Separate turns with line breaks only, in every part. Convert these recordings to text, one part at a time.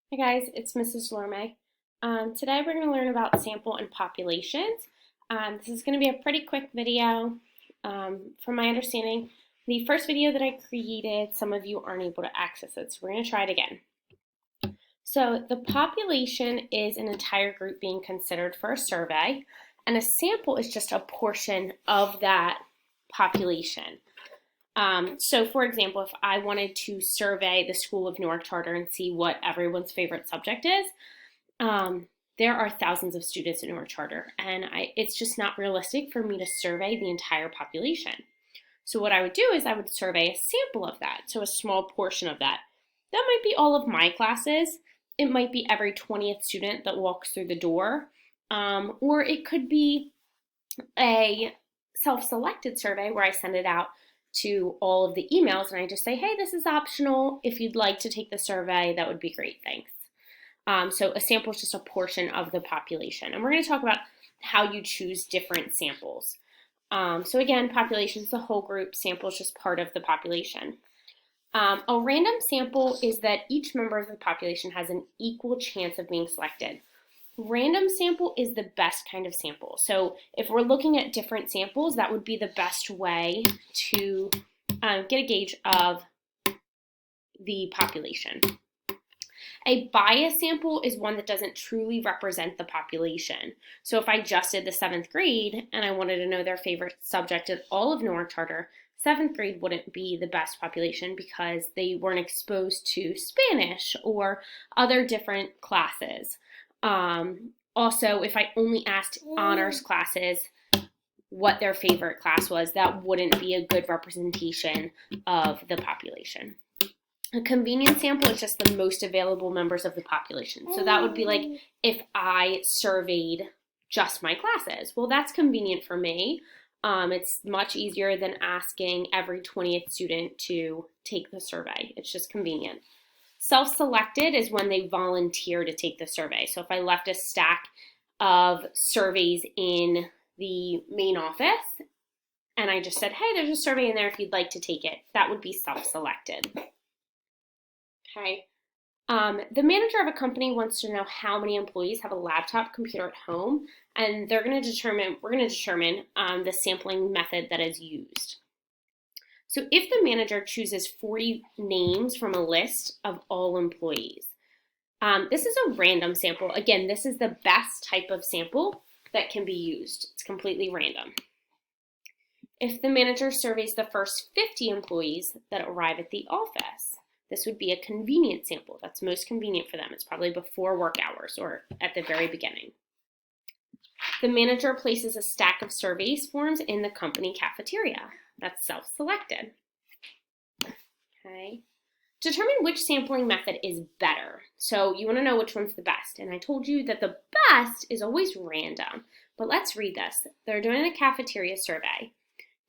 Hi guys, it's Mrs. Lorme. Today we're going to learn about sample and populations. This is going to be a pretty quick video. From my understanding, the first video that I created, some of you aren't able to access it, so we're going to try it again. So the population is an entire group being considered for a survey, and a sample is just a portion of that population. So for example, if I wanted to survey the School of Newark Charter and see what everyone's favorite subject is, there are thousands of students in Newark Charter, and it's just not realistic for me to survey the entire population. So what I would do is I would survey a sample of that, so a small portion of that. That might be all of my classes. It might be every 20th student that walks through the door, or it could be a self-selected survey where I send it out to all of the emails and I just say, hey, this is optional. If you'd like to take the survey, that would be great, thanks. So a sample is just a portion of the population. And we're going to talk about how you choose different samples. So again, population is the whole group, sample is just part of the population. A random sample is that each member of the population has an equal chance of being selected. Random sample is the best kind of sample. So if we're looking at different samples, that would be the best way to get a gauge of the population. A bias sample is one that doesn't truly represent the population. So if I just did the 7th grade and I wanted to know their favorite subject at all of Newark Charter, 7th grade wouldn't be the best population because they weren't exposed to Spanish or other different classes. Also, if I only asked honors classes what their favorite class was, that wouldn't be a good representation of the population. A convenience sample is just the most available members of the population. So that would be like if I surveyed just my classes. Well, that's convenient for me. It's much easier than asking every 20th student to take the survey. It's just convenient. Self-selected is when they volunteer to take the survey. So if I left a stack of surveys in the main office and I just said, hey, there's a survey in there if you'd like to take it, that would be self-selected. Okay. The manager of a company wants to know how many employees have a laptop computer at home, and we're going to determine the sampling method that is used. So if the manager chooses 40 names from a list of all employees, this is a random sample. Again, this is the best type of sample that can be used. It's completely random. If the manager surveys the first 50 employees that arrive at the office, this would be a convenient sample. That's most convenient for them. It's probably before work hours or at the very beginning. The manager places a stack of surveys forms in the company cafeteria. That's self-selected. Okay. Determine which sampling method is better. So you want to know which one's the best. And I told you that the best is always random. But let's read this. They're doing a cafeteria survey.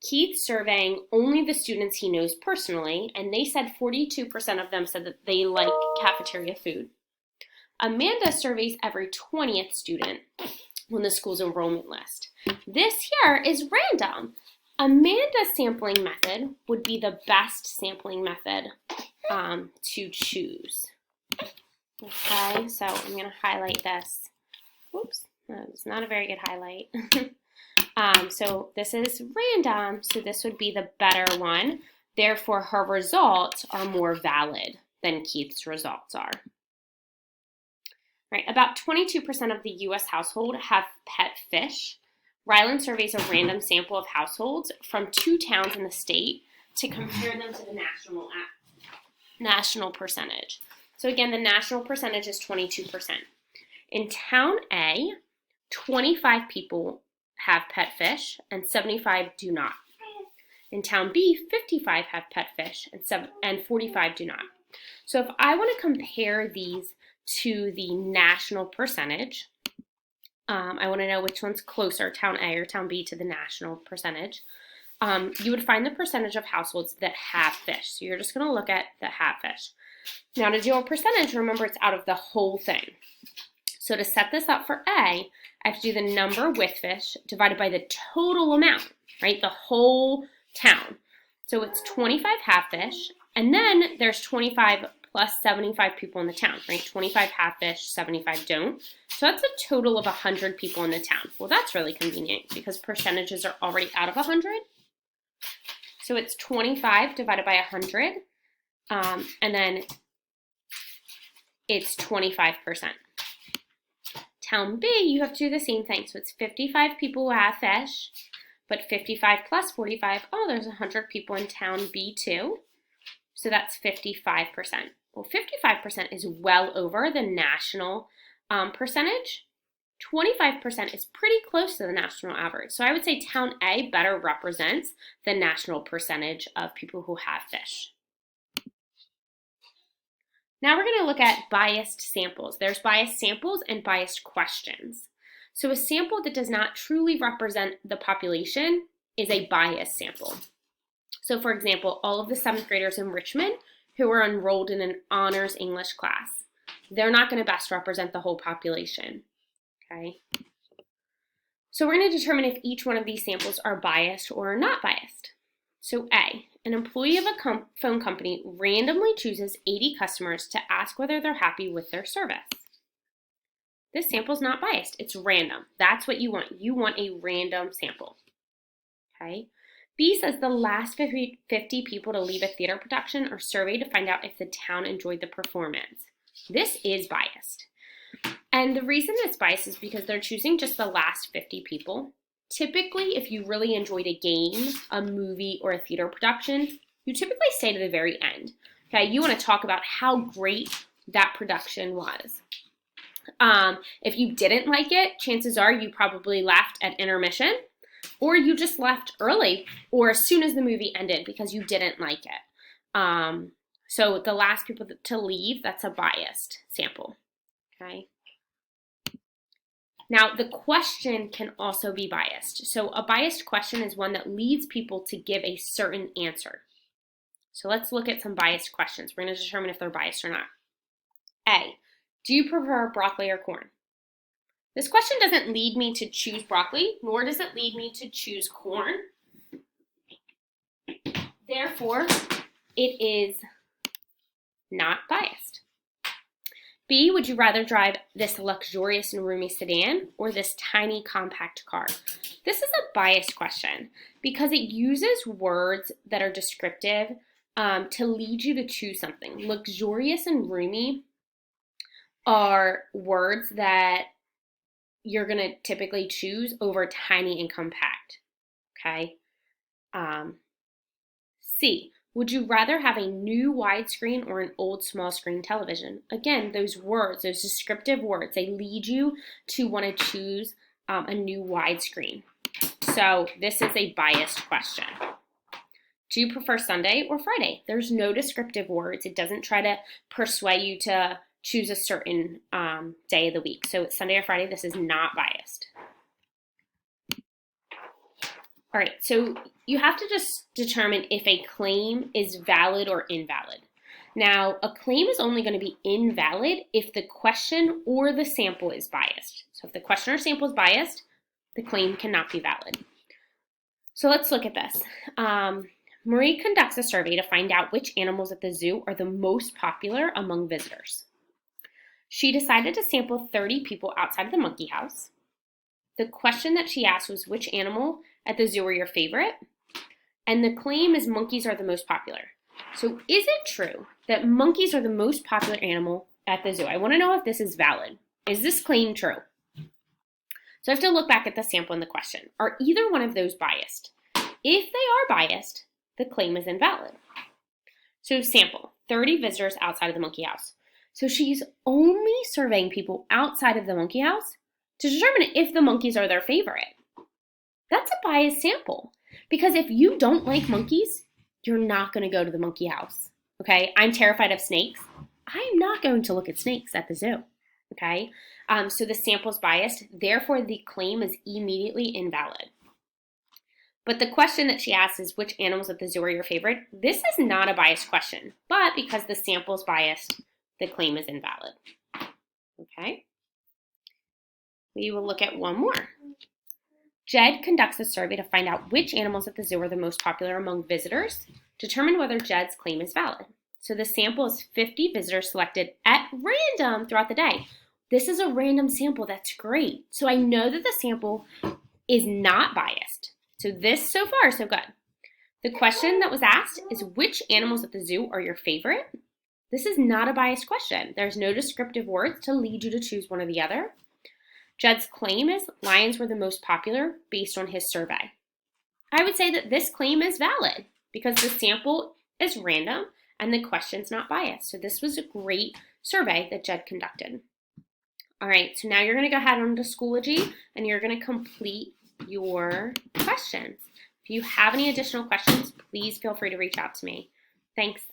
Keith's surveying only the students he knows personally, and they said 42% of them said that they like cafeteria food. Amanda surveys every 20th student on the school's enrollment list. This here is random. Amanda's sampling method would be the best sampling method to choose. Okay, so I'm going to highlight this. Whoops, that was not a very good highlight. So this is random, so this would be the better one. Therefore, her results are more valid than Keith's results are. Right, about 22% of the U.S. household have pet fish. Ryland surveys a random sample of households from 2 towns in the state to compare them to the national percentage. So again, the national percentage is 22%. In town A, 25 people have pet fish and 75 do not. In town B, 55 have pet fish and 45 do not. So if I want to compare these to the national percentage, I want to know which one's closer, town A or town B, to the national percentage. You would find the percentage of households that have fish. So you're just going to look at the have fish. Now to do a percentage, remember it's out of the whole thing. So to set this up for A, I have to do the number with fish divided by the total amount, right? The whole town. So it's 25 have fish, and then there's 25 plus 75 people in the town, right? 25 have fish, 75 don't. So that's a total of 100 people in the town. Well, that's really convenient because percentages are already out of 100. So it's 25 divided by 100, and then it's 25%. Town B, you have to do the same thing. So it's 55 people who have fish, but 55 plus 45, oh, there's 100 people in town B too. So that's 55%. Well, 55% is well over the national percentage. 25% is pretty close to the national average. So I would say town A better represents the national percentage of people who have fish. Now we're going to look at biased samples. There's biased samples and biased questions. So a sample that does not truly represent the population is a biased sample. So for example, all of the 7th graders in Richmond who are enrolled in an honors English class, they're not going to best represent the whole population. Okay. So we're going to determine if each one of these samples are biased or not biased. So A, an employee of a phone company randomly chooses 80 customers to ask whether they're happy with their service. This sample is not biased. It's random. That's what you want. You want a random sample. Okay. B says the last 50 people to leave a theater production are surveyed to find out if the town enjoyed the performance. This is biased. And the reason it's biased is because they're choosing just the last 50 people. Typically, if you really enjoyed a game, a movie, or a theater production, you typically stay to the very end. Okay, you want to talk about how great that production was. If you didn't like it, chances are you probably left at intermission, or you just left early or as soon as the movie ended because you didn't like it. So the last people to leave, that's a biased sample. Okay. Now, the question can also be biased. So a biased question is one that leads people to give a certain answer. So let's look at some biased questions. We're going to determine if they're biased or not. A, do you prefer broccoli or corn? This question doesn't lead me to choose broccoli, nor does it lead me to choose corn. Therefore, it is not biased. B, would you rather drive this luxurious and roomy sedan or this tiny compact car? This is a biased question because it uses words that are descriptive to lead you to choose something. Luxurious and roomy are words that you're going to typically choose over tiny and compact. Okay. C, would you rather have a new widescreen or an old small screen television? Again, those words, those descriptive words, they lead you to want to choose a new widescreen. So this is a biased question. Do you prefer Sunday or Friday? There's no descriptive words. It doesn't try to persuade you to choose a certain day of the week. So it's Sunday or Friday. This is not biased. All right, so you have to just determine if a claim is valid or invalid. Now, a claim is only going to be invalid if the question or the sample is biased. So if the question or sample is biased, the claim cannot be valid. So let's look at this. Marie conducts a survey to find out which animals at the zoo are the most popular among visitors. She decided to sample 30 people outside of the monkey house. The question that she asked was, which animal at the zoo are your favorite? And the claim is monkeys are the most popular. So is it true that monkeys are the most popular animal at the zoo? I want to know if this is valid. Is this claim true? So I have to look back at the sample and the question. Are either one of those biased? If they are biased, the claim is invalid. So sample, 30 visitors outside of the monkey house. So she's only surveying people outside of the monkey house to determine if the monkeys are their favorite. That's a biased sample because if you don't like monkeys, you're not going to go to the monkey house. Okay, I'm terrified of snakes. I'm not going to look at snakes at the zoo. Okay, so the sample is biased, therefore the claim is immediately invalid. But the question that she asks is, which animals at the zoo are your favorite? This is not a biased question, but because the sample is biased, the claim is invalid. Okay, we will look at one more. Jed conducts a survey to find out which animals at the zoo are the most popular among visitors. Determine whether Jed's claim is valid. So the sample is 50 visitors selected at random throughout the day. This is a random sample. That's great. So I know that the sample is not biased. So this, so far, so good. The question that was asked is, which animals at the zoo are your favorite? This is not a biased question. There's no descriptive words to lead you to choose one or the other. Judd's claim is lions were the most popular based on his survey. I would say that this claim is valid because the sample is random and the question's not biased. So this was a great survey that Judd conducted. All right, so now you're going to go ahead on to Schoology and you're going to complete your questions. If you have any additional questions, please feel free to reach out to me. Thanks.